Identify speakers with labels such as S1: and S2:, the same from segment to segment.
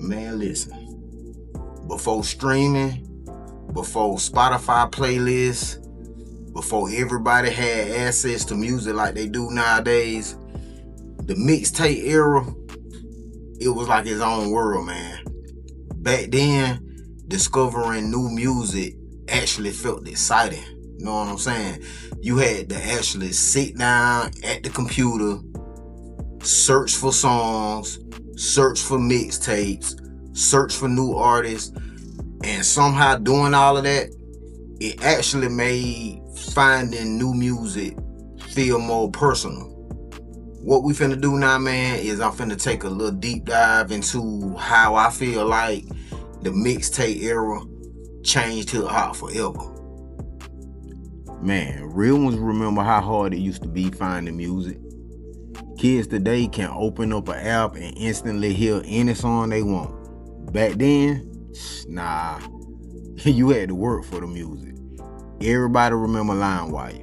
S1: Man, listen. Before streaming, before Spotify playlists, before everybody had access to music like they do nowadays, the mixtape era, it was like its own world, man. Back then, discovering new music actually felt exciting. You know what I'm saying? You had to actually sit down at the computer, search for songs, search for mixtapes, search for new artists, and somehow doing all of that, it actually made finding new music feel more personal. What we finna do now, man, is I'm finna take a little deep dive into how I feel like the mixtape era changed hip-hop forever. Man, real ones remember how hard it used to be finding music. Kids today can open up an app and instantly hear any song they want. Back then, nah, you had to work for the music. Everybody remember LimeWire.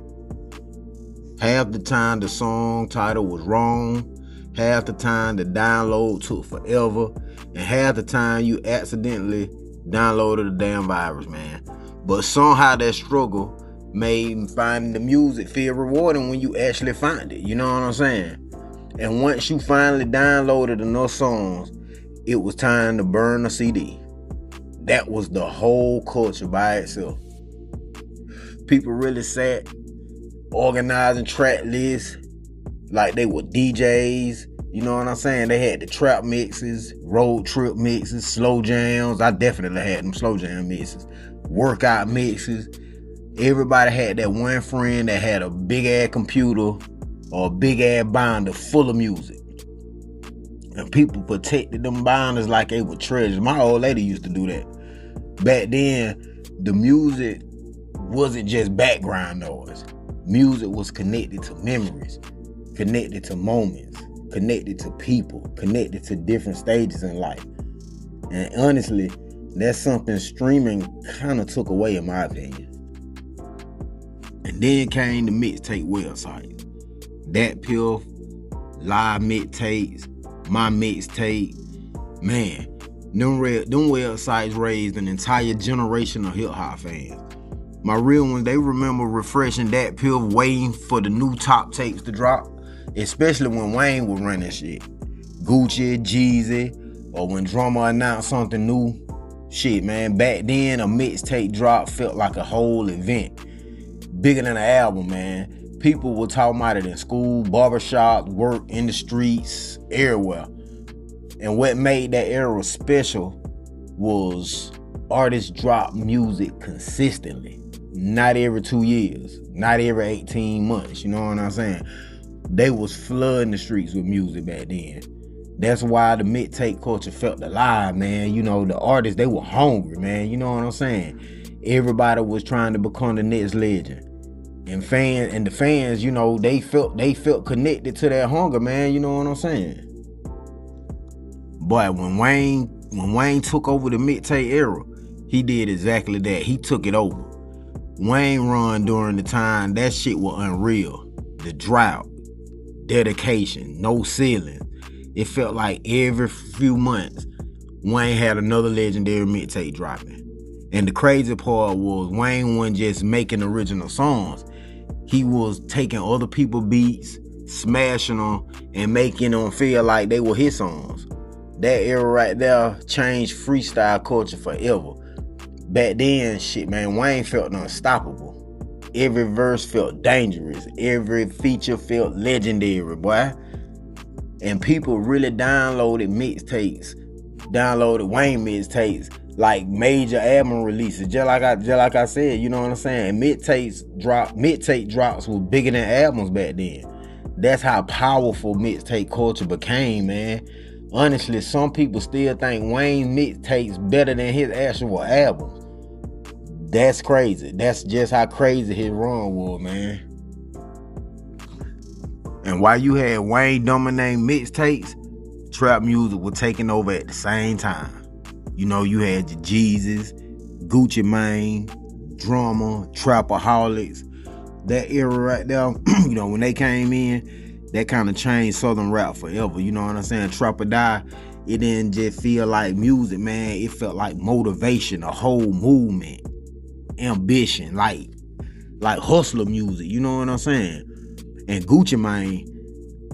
S1: Half the time the song title was wrong, half the time the download took forever, and half the time you accidentally downloaded a damn virus, man. But somehow that struggle made finding the music feel rewarding when you actually find it, you know what I'm saying? And once you finally downloaded enough songs, it was time to burn a CD. That was the whole culture by itself. People really sat organizing track lists like they were DJs, you know what I'm saying? They had the trap mixes, road trip mixes, slow jams. I definitely had them slow jam mixes, workout mixes. Everybody had that one friend that had a big ass computer or a big ass binder full of music. And people protected them binders like they were treasures. My old lady used to do that. Back then, the music wasn't just background noise. Music was connected to memories, connected to moments, connected to people, connected to different stages in life. And honestly, that's something streaming kind of took away, in my opinion. And then came the mixtape websites. DatPiff, Live Mixtapes, My Mixtape. Man, them websites raised an entire generation of hip-hop fans. My real ones, they remember refreshing DatPiff, waiting for the new top tapes to drop, especially when Wayne was running shit. Gucci, Jeezy, or when Drummer announced something new. Shit, man, back then a mixtape drop felt like a whole event. Bigger than an album, man. People were talking about it in school, barbershops, work, in the streets, everywhere. And what made that era special was artists drop music consistently. Not every 2 years, not every 18 months, you know what I'm saying? They was flooding the streets with music back then. That's why the mixtape culture felt alive, man. You know, the artists, they were hungry, man. You know what I'm saying? Everybody was trying to become the next legend. And the fans, you know, they felt connected to that hunger, man. You know what I'm saying? But when Wayne took over the mixtape era, he did exactly that. He took it over. Wayne run during the time, that shit was unreal. The drought, dedication, no ceiling. It felt like every few months, Wayne had another legendary mixtape dropping. And the crazy part was Wayne wasn't just making original songs. He was taking other people's beats, smashing them, and making them feel like they were his songs. That era right there changed freestyle culture forever. Back then, shit, man, Wayne felt unstoppable. Every verse felt dangerous. Every feature felt legendary, boy. And people really downloaded Wayne mixtapes like major album releases. Just like I said, you know what I'm saying? Mixtape drops were bigger than albums back then. That's how powerful mixtape culture became, man. Honestly, some people still think Wayne mixtapes better than his actual albums. That's crazy. That's just how crazy his run was, man. And while you had Wayne dominating mixtapes, trap music was taking over at the same time. You know, you had your Jeezys, Gucci Mane, Drummer, Trapaholics. That era right there, you know, when they came in, that kind of changed Southern rap forever. You know what I'm saying? Trap or Die, it didn't just feel like music, man. It felt like motivation, a whole movement, ambition, like hustler music, you know what I'm saying? And Gucci,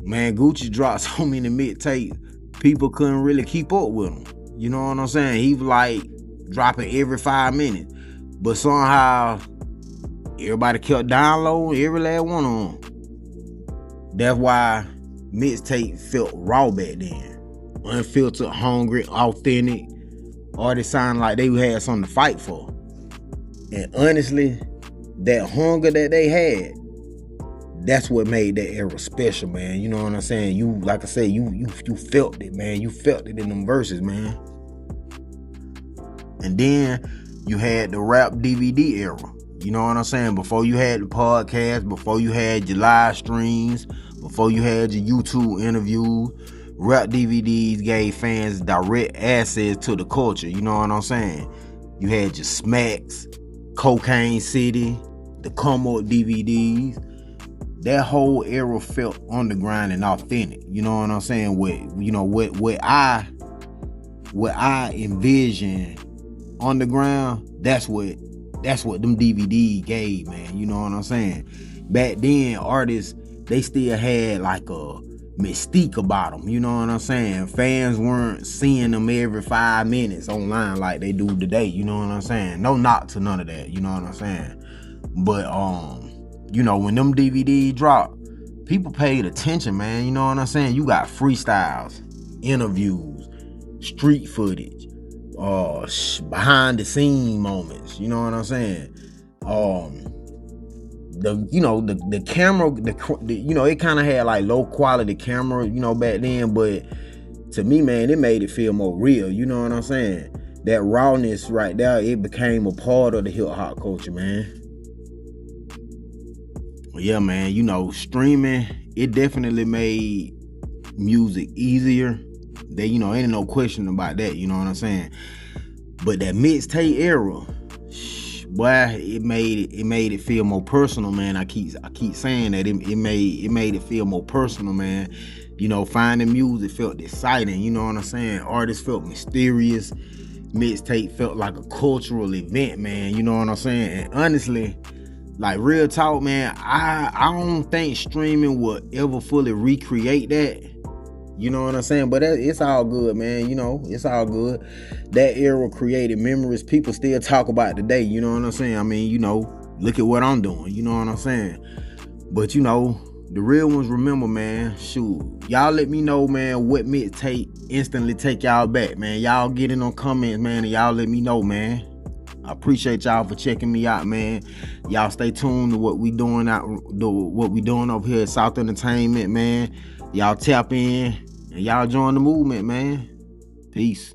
S1: man, Gucci dropped so many mixtapes, people couldn't really keep up with him. You know what I'm saying? He was like dropping every 5 minutes. But somehow, everybody kept downloading every last one of them. That's why mixtape felt raw back then. Unfiltered, hungry, authentic. Artists sounded like they had something to fight for. And honestly, that hunger that they had, that's what made that era special, man. You know what I'm saying? You, like I said, you felt it, man. You felt it in them verses, man. And then you had the rap DVD era. You know what I'm saying? Before you had the podcast, before you had your live streams, before you had your YouTube interviews, rap DVDs gave fans direct access to the culture. You know what I'm saying? You had your Smacks, Cocaine City, the Come Up DVDs. That whole era felt underground and authentic. You know what I'm saying? What I envision underground, that's what them DVD gave, man. You know what I'm saying? Back then, artists, they still had like a mystique about them. You know what I'm saying? Fans weren't seeing them every 5 minutes online like they do today. You know what I'm saying? No knock to none of that. You know what I'm saying? But when them DVDs dropped, people paid attention, man. You know what I'm saying? You got freestyles, interviews, street footage, behind the scene moments. You know what I'm saying? The camera, it kind of had like low quality camera, back then, but to me, man, it made it feel more real. You know what I'm saying? That rawness right there, it became a part of the hip hop culture, man. Yeah, man, streaming, it definitely made music easier. Ain't no question about that, you know what I'm saying? But that mixtape era, boy, it made it feel more personal, man. I keep saying that it made it feel more personal, man. Finding music felt exciting, you know what I'm saying? Artists felt mysterious. Mixtape felt like a cultural event, man. You know what I'm saying? And honestly, like real talk, man, I don't think streaming will ever fully recreate that. You know what I'm saying? But it's all good, man. It's all good. That era created memories people still talk about today. You know what I'm saying? I mean, look at what I'm doing. You know what I'm saying? But, the real ones remember, man. Shoot. Y'all let me know, man, what mixtape instantly take y'all back, man. Y'all get in on comments, man, and y'all let me know, man. I appreciate y'all for checking me out, man. Y'all stay tuned to what we doing over here at South Entertainment, man. Y'all tap in and y'all join the movement, man. Peace.